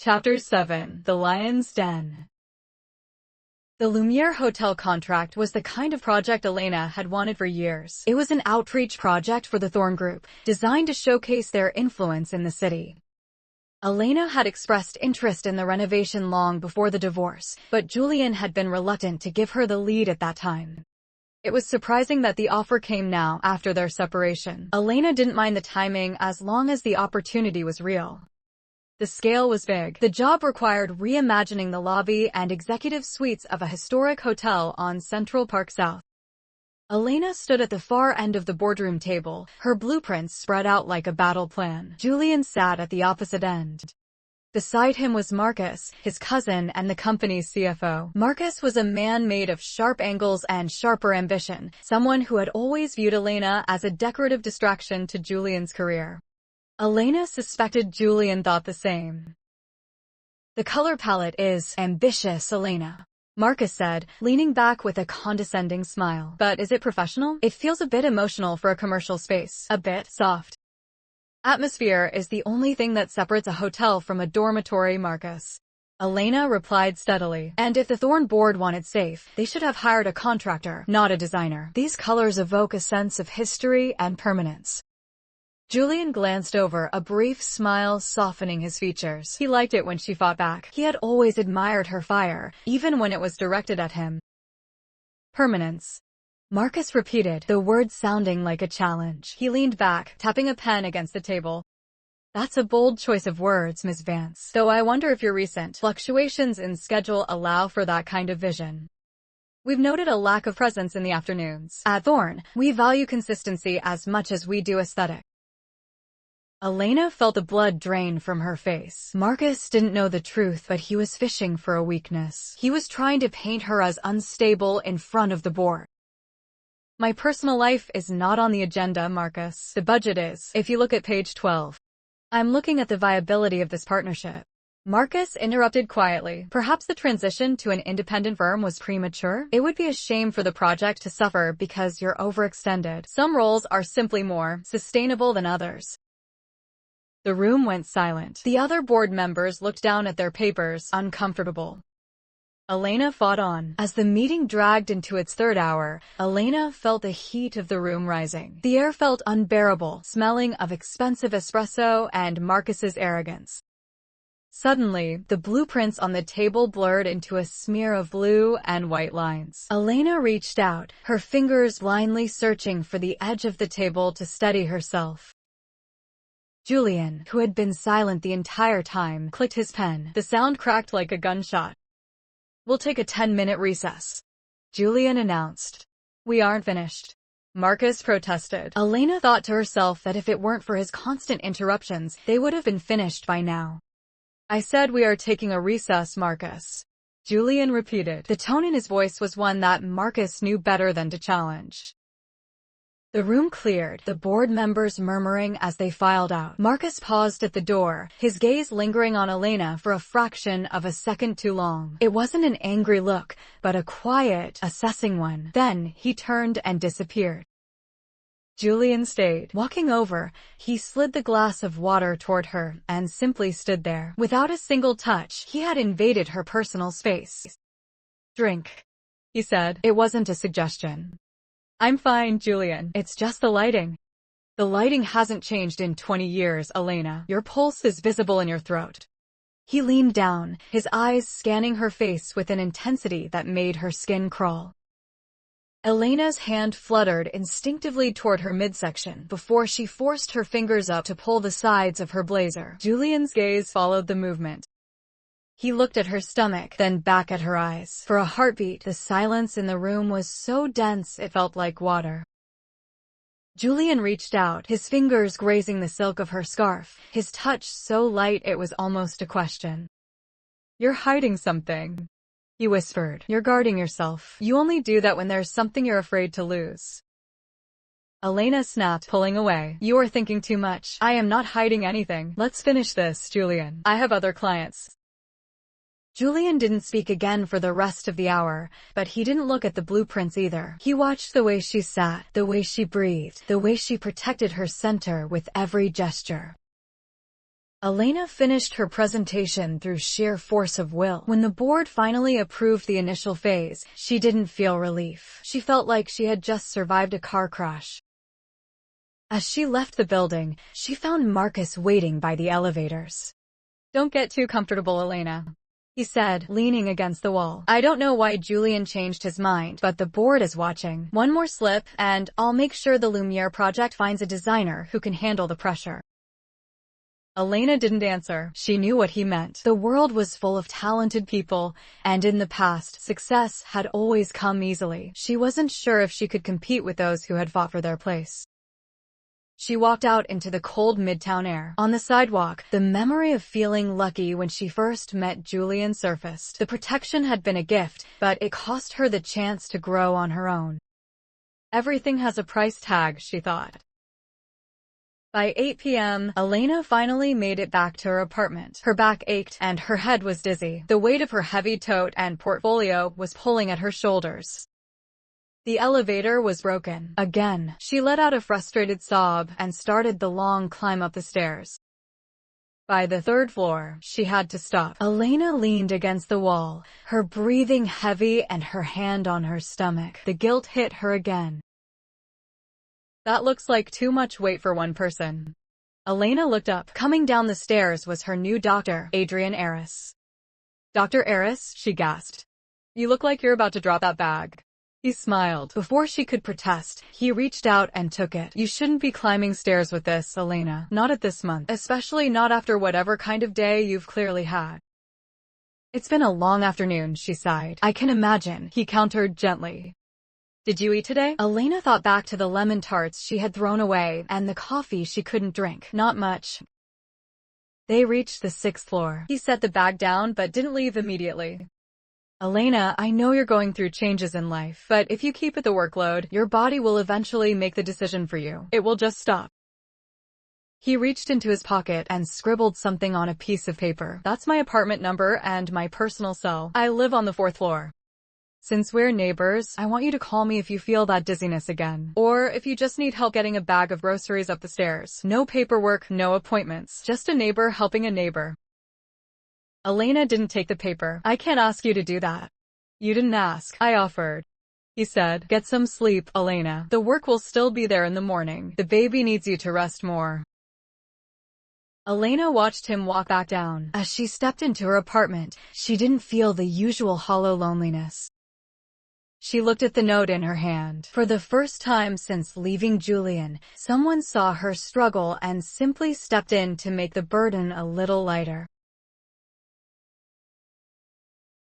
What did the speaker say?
Chapter 7. The Lion's Den. The Lumiere Hotel contract was the kind of project Elena had wanted for years. It was an outreach project for the Thorn Group, designed to showcase their influence in the city. Elena had expressed interest in the renovation long before the divorce, but Julian had been reluctant to give her the lead at that time. It was surprising that the offer came now, after their separation. Elena didn't mind the timing as long as the opportunity was real. The scale was big. The job required reimagining the lobby and executive suites of a historic hotel on Central Park South. Elena stood at the far end of the boardroom table, her blueprints spread out like a battle plan. Julian sat at the opposite end. Beside him was Marcus, his cousin and the company's CFO. Marcus was a man made of sharp angles and sharper ambition, someone who had always viewed Elena as a decorative distraction to Julian's career. Elena suspected Julian thought the same. "The color palette is ambitious, Elena," Marcus said, leaning back with a condescending smile. "But is it professional? It feels a bit emotional for a commercial space. A bit soft." "Atmosphere is the only thing that separates a hotel from a dormitory, Marcus," Elena replied steadily. "And if the Thorn board wanted safe, they should have hired a contractor, not a designer. These colors evoke a sense of history and permanence." Julian glanced over, a brief smile softening his features. He liked it when she fought back. He had always admired her fire, even when it was directed at him. "Permanence," Marcus repeated, the word sounding like a challenge. He leaned back, tapping a pen against the table. "That's a bold choice of words, Miss Vance, though I wonder if your recent fluctuations in schedule allow for that kind of vision. We've noted a lack of presence in the afternoons. At Thorn, we value consistency as much as we do aesthetic." Elena felt the blood drain from her face. Marcus didn't know the truth, but he was fishing for a weakness. He was trying to paint her as unstable in front of the board. "My personal life is not on the agenda, Marcus. The budget is, if you look at page 12. I'm looking at the viability of this partnership." Marcus interrupted quietly. "Perhaps the transition to an independent firm was premature? It would be a shame for the project to suffer because you're overextended. Some roles are simply more sustainable than others." The room went silent. The other board members looked down at their papers, uncomfortable. Elena fought on. As the meeting dragged into its third hour, Elena felt the heat of the room rising. The air felt unbearable, smelling of expensive espresso and Marcus's arrogance. Suddenly, the blueprints on the table blurred into a smear of blue and white lines. Elena reached out, her fingers blindly searching for the edge of the table to steady herself. Julian, who had been silent the entire time, clicked his pen. The sound cracked like a gunshot. "We'll take a 10-minute recess," Julian announced. "We aren't finished," Marcus protested. Elena thought to herself that if it weren't for his constant interruptions, they would have been finished by now. "I said we are taking a recess, Marcus," Julian repeated. The tone in his voice was one that Marcus knew better than to challenge. The room cleared, the board members murmuring as they filed out. Marcus paused at the door, his gaze lingering on Elena for a fraction of a second too long. It wasn't an angry look, but a quiet, assessing one. Then, he turned and disappeared. Julian stayed. Walking over, he slid the glass of water toward her, and simply stood there. Without a single touch, he had invaded her personal space. "Drink," he said. It wasn't a suggestion. "I'm fine, Julian. It's just the lighting." "The lighting hasn't changed in 20 years, Elena. Your pulse is visible in your throat." He leaned down, his eyes scanning her face with an intensity that made her skin crawl. Elena's hand fluttered instinctively toward her midsection before she forced her fingers up to pull the sides of her blazer. Julian's gaze followed the movement. He looked at her stomach, then back at her eyes. For a heartbeat, the silence in the room was so dense it felt like water. Julian reached out, his fingers grazing the silk of her scarf, his touch so light it was almost a question. "You're hiding something," he whispered. "You're guarding yourself. You only do that when there's something you're afraid to lose." Elena snapped, pulling away. "You are thinking too much. I am not hiding anything. Let's finish this, Julian. I have other clients." Julian didn't speak again for the rest of the hour, but he didn't look at the blueprints either. He watched the way she sat, the way she breathed, the way she protected her center with every gesture. Elena finished her presentation through sheer force of will. When the board finally approved the initial phase, she didn't feel relief. She felt like she had just survived a car crash. As she left the building, she found Marcus waiting by the elevators. "Don't get too comfortable, Elena," he said, leaning against the wall. "I don't know why Julian changed his mind, but the board is watching. One more slip, and I'll make sure the Lumiere project finds a designer who can handle the pressure." Elena didn't answer. She knew what he meant. The world was full of talented people, and in the past, success had always come easily. She wasn't sure if she could compete with those who had fought for their place. She walked out into the cold midtown air. On the sidewalk, the memory of feeling lucky when she first met Julian surfaced. The protection had been a gift, but it cost her the chance to grow on her own. Everything has a price tag, she thought. By 8 p.m., Elena finally made it back to her apartment. Her back ached, and her head was dizzy. The weight of her heavy tote and portfolio was pulling at her shoulders. The elevator was broken. Again, she let out a frustrated sob and started the long climb up the stairs. By the third floor, she had to stop. Elena leaned against the wall, her breathing heavy and her hand on her stomach. The guilt hit her again. That looks like too much weight for one person. Elena looked up. Coming down the stairs was her new doctor, Adrian Aris. "Dr. Aris," she gasped. "You look like you're about to drop that bag." He smiled. Before she could protest, he reached out and took it. "You shouldn't be climbing stairs with this, Elena. Not at this month. Especially not after whatever kind of day you've clearly had." "It's been a long afternoon," she sighed. "I can imagine," he countered gently. "Did you eat today?" Elena thought back to the lemon tarts she had thrown away and the coffee she couldn't drink. "Not much." They reached the 6th floor. He set the bag down but didn't leave immediately. "Elena, I know you're going through changes in life, but if you keep at the workload, your body will eventually make the decision for you. It will just stop." He reached into his pocket and scribbled something on a piece of paper. "That's my apartment number and my personal cell. I live on the 4th floor. Since we're neighbors, I want you to call me if you feel that dizziness again. Or if you just need help getting a bag of groceries up the stairs. No paperwork, no appointments. Just a neighbor helping a neighbor." Elena didn't take the paper. "I can't ask you to do that." "You didn't ask. I offered," he said. "Get some sleep, Elena. The work will still be there in the morning. The baby needs you to rest more." Elena watched him walk back down. As she stepped into her apartment, she didn't feel the usual hollow loneliness. She looked at the note in her hand. For the first time since leaving Julian, someone saw her struggle and simply stepped in to make the burden a little lighter.